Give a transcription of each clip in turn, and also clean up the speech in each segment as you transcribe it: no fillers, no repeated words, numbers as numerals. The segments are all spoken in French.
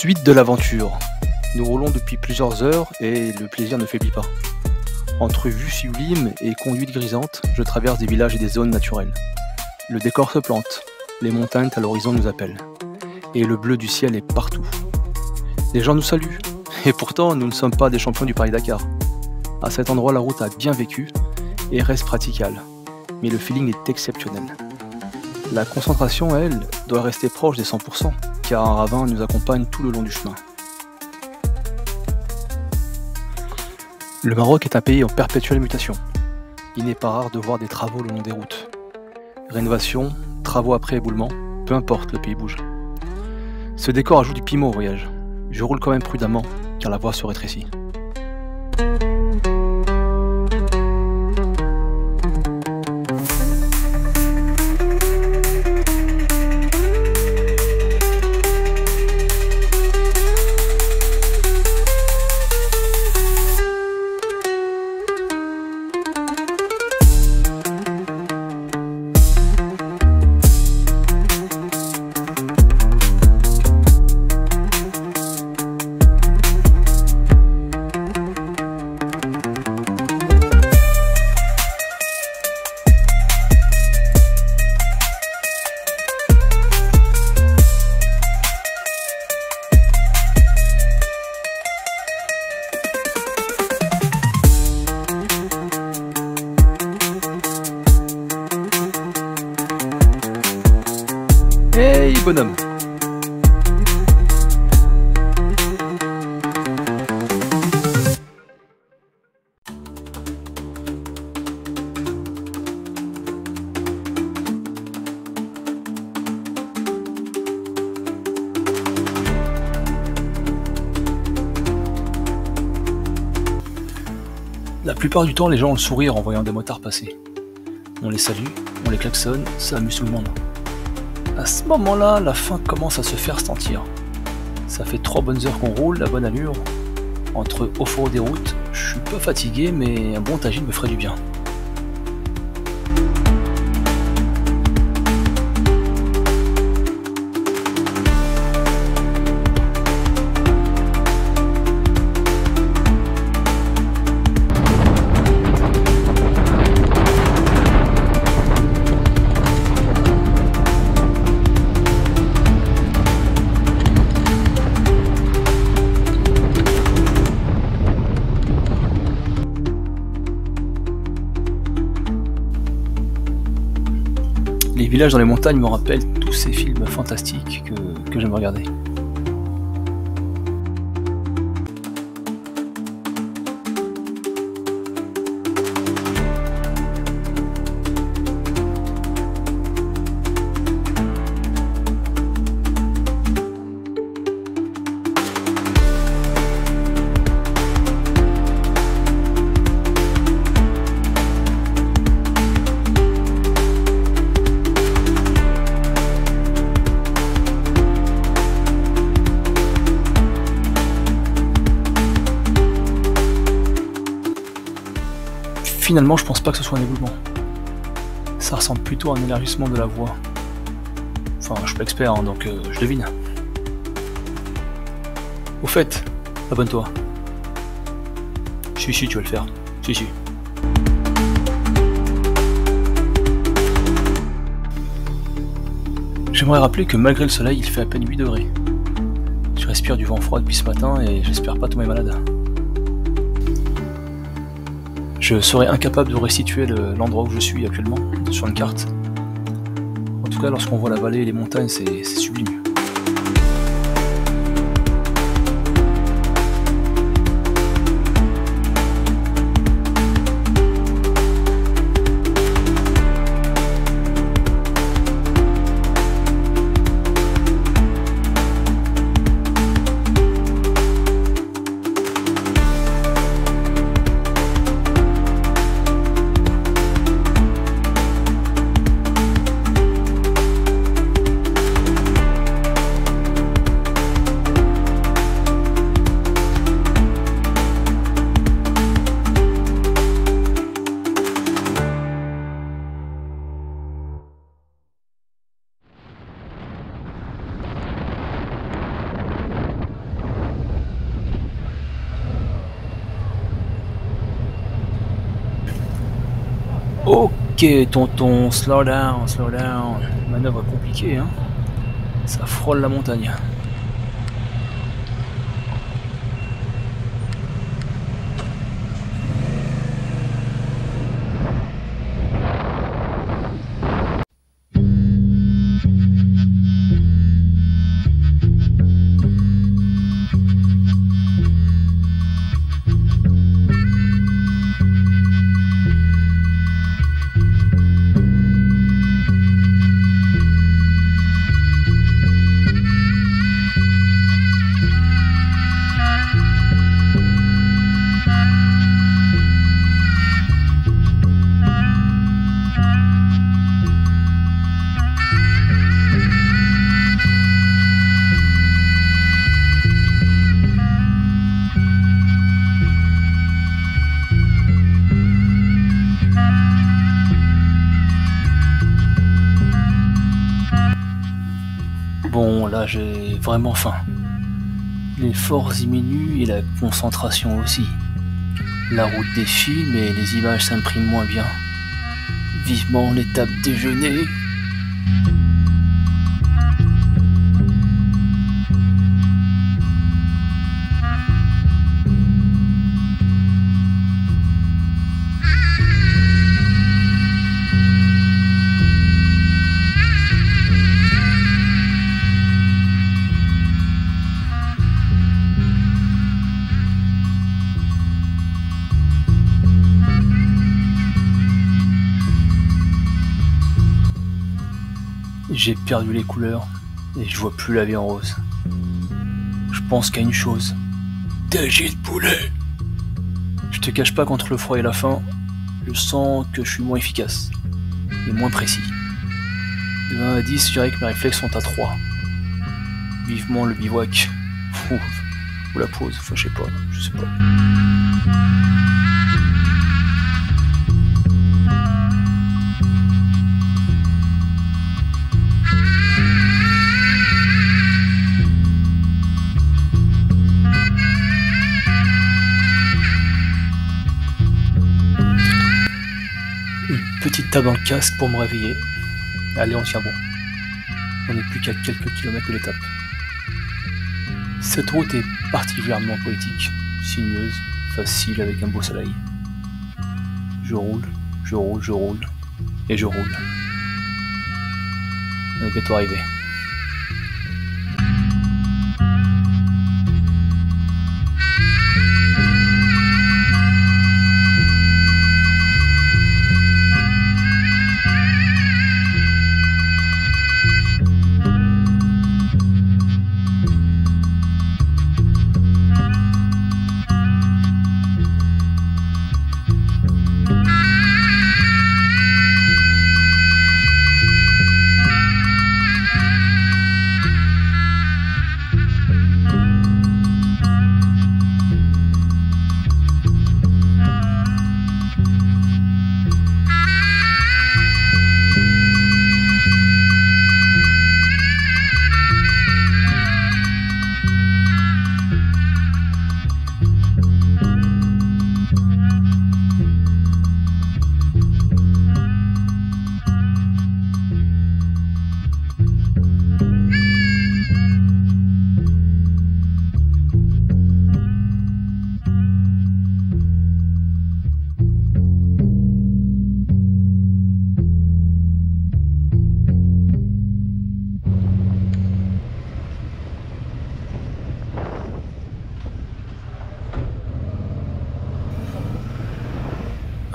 Suite de l'aventure. Nous roulons depuis plusieurs heures et le plaisir ne faiblit pas. Entre vues sublimes et conduites grisantes, je traverse des villages et des zones naturelles. Le décor se plante, les montagnes à l'horizon nous appellent. Et le bleu du ciel est partout. Les gens nous saluent, et pourtant nous ne sommes pas des champions du Paris-Dakar. À cet endroit, la route a bien vécu et reste praticable, mais le feeling est exceptionnel. La concentration, elle, doit rester proche des 100%, car un ravin nous accompagne tout le long du chemin. Le Maroc est un pays en perpétuelle mutation. Il n'est pas rare de voir des travaux le long des routes. Rénovation, travaux après éboulement, peu importe, le pays bouge. Ce décor ajoute du piment au voyage. Je roule quand même prudemment, car la voie se rétrécit. Hey bonhomme! La plupart du temps, les gens ont le sourire en voyant des motards passer. On les salue, on les klaxonne, ça amuse tout le monde. À ce moment-là, la faim commence à se faire sentir. Ça fait 3 bonnes heures qu'on roule, la bonne allure. Entre off-road et route, je suis peu fatigué, mais un bon tagine me ferait du bien. Les villages dans les montagnes me rappellent tous ces films fantastiques que j'aime regarder. Finalement, je pense pas que ce soit un éboulement. Ça ressemble plutôt à un élargissement de la voie. Enfin, je suis pas expert, hein, donc je devine. Au fait, abonne-toi. Si, tu vas le faire. Si. J'aimerais rappeler que malgré le soleil, il fait à peine 8 degrés. Je respire du vent froid depuis ce matin et j'espère pas tomber malade. Je serais incapable de restituer l'endroit où je suis actuellement sur une carte. En tout cas, lorsqu'on voit la vallée et les montagnes, c'est sublime. Ok, tonton, slow down, slow down. Manœuvre compliquée, hein. Ça frôle la montagne. Bon, là j'ai vraiment faim. L'effort diminue et la concentration aussi. La route défile mais les images s'impriment moins bien. Vivement l'étape déjeuner. J'ai perdu les couleurs et je vois plus la vie en rose. Je pense qu'à une chose. Tagine de poulet. Je te cache pas qu'entre le froid et la faim, je sens que je suis moins efficace et moins précis. De 1 à 10, je dirais que mes réflexes sont à 3. Vivement le bivouac. Ou la pause, enfin je sais pas. Petite tape dans le casque pour me réveiller. Allez, on tient bon. On n'est plus qu'à quelques kilomètres de l'étape. Cette route est particulièrement poétique, sinueuse, facile avec un beau soleil. Je roule, et je roule. On est bientôt arrivé.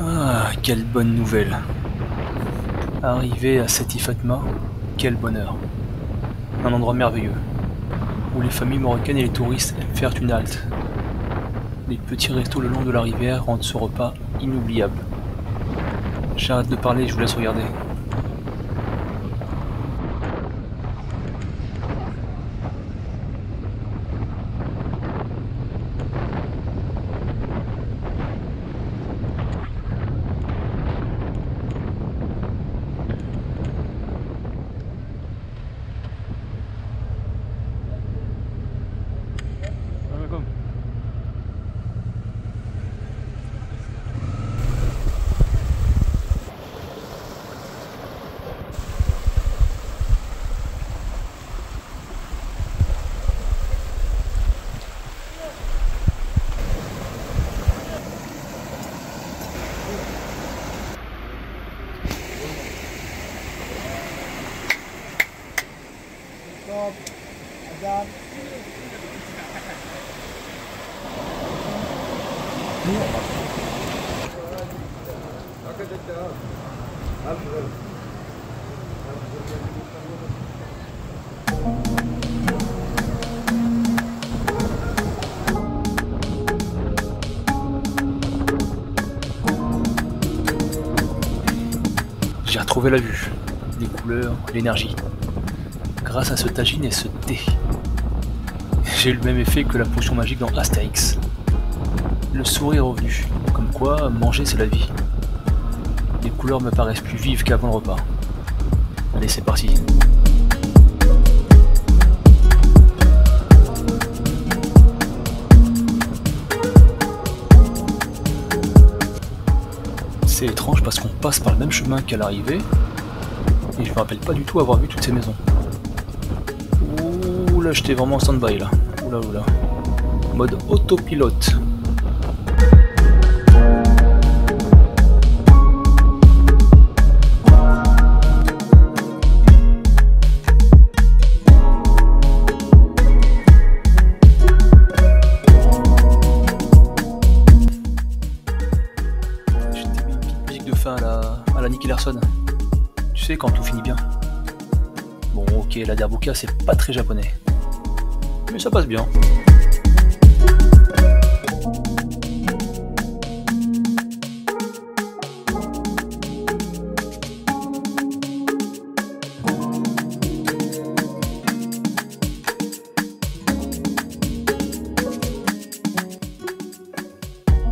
Ah, quelle bonne nouvelle. Arrivé à Seti Fatma, quel bonheur. Un endroit merveilleux, où les familles marocaines et les touristes aiment faire une halte. Les petits restos le long de la rivière rendent ce repas inoubliable. J'arrête de parler et je vous laisse regarder. J'ai retrouvé la vue, les couleurs, l'énergie. Grâce à ce tagine et ce thé. J'ai eu le même effet que la potion magique dans Astérix. Le sourire est revenu, comme quoi manger c'est la vie. Les couleurs me paraissent plus vives qu'avant le repas. Allez, c'est parti. C'est étrange parce qu'on passe par le même chemin qu'à l'arrivée, et je me rappelle pas du tout avoir vu toutes ces maisons. Ouh là, j'étais vraiment en stand-by là. Oula oula. Mode autopilote. À la Nicky Larson. Tu sais, quand tout finit bien. Bon, ok, la derbuka, c'est pas très japonais. Mais ça passe bien.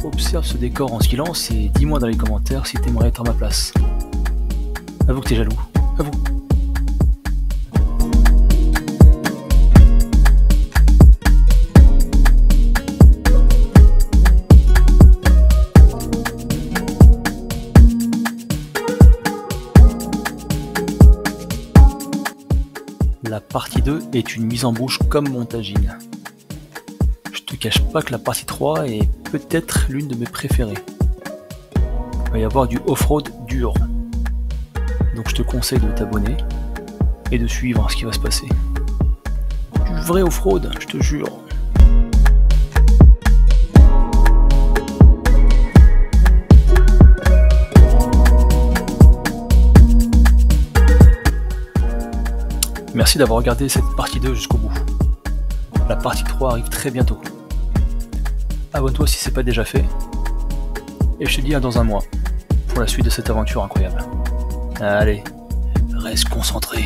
Observe ce décor en silence et dis-moi dans les commentaires si t'aimerais être à ma place. Avoue que t'es jaloux. Avoue. La partie 2 est une mise en bouche comme mon tagine. Je te cache pas que la partie 3 est peut-être l'une de mes préférées. Il va y avoir du off-road dur. Donc je te conseille de t'abonner et de suivre ce qui va se passer. Du vrai off-road, je te jure. Merci d'avoir regardé cette partie 2 jusqu'au bout. La partie 3 arrive très bientôt. Abonne-toi si c'est pas déjà fait. Et je te dis à dans un mois pour la suite de cette aventure incroyable. Allez, reste concentré.